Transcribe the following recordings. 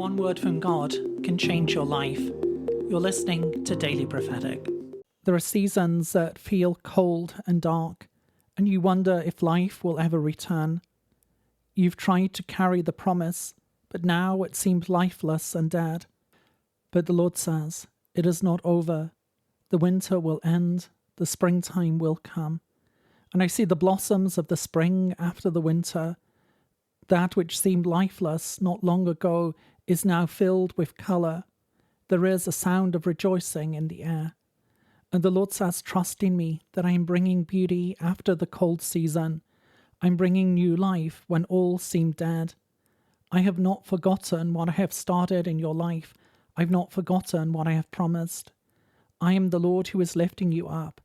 one word from God can change your life. You're listening to Daily Prophetic. There are seasons that feel cold and dark, and you wonder if life will ever return. You've tried to carry the promise, but now it seems lifeless and dead. But the Lord says, it is not over. The winter will end, the springtime will come. And I see the blossoms of the spring after the winter. That which seemed lifeless not long ago is now filled with colour. There is a sound of rejoicing in the air. And the Lord says, trust in me, that I am bringing beauty after the cold season. I'm bringing new life when all seemed dead. I have not forgotten what I have started in your life. I've not forgotten what I have promised. I am the Lord who is lifting you up.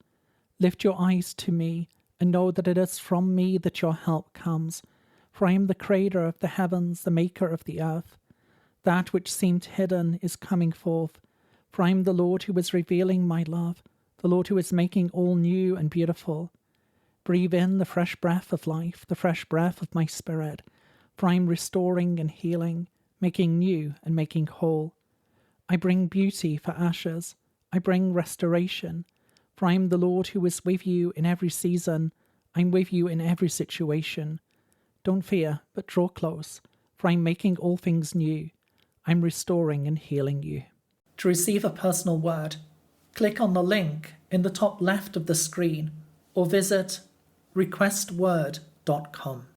Lift your eyes to me and know that it is from me that your help comes. For I am the creator of the heavens, the maker of the earth. That which seemed hidden is coming forth. For I am the Lord who is revealing my love, the Lord who is making all new and beautiful. Breathe in the fresh breath of life, the fresh breath of my spirit. For I am restoring and healing, making new and making whole. I bring beauty for ashes. I bring restoration. For I am the Lord who is with you in every season. I'm with you in every situation. Don't fear, but draw close, for I'm making all things new. I'm restoring and healing you. To receive a personal word, click on the link in the top left of the screen or visit requestword.com.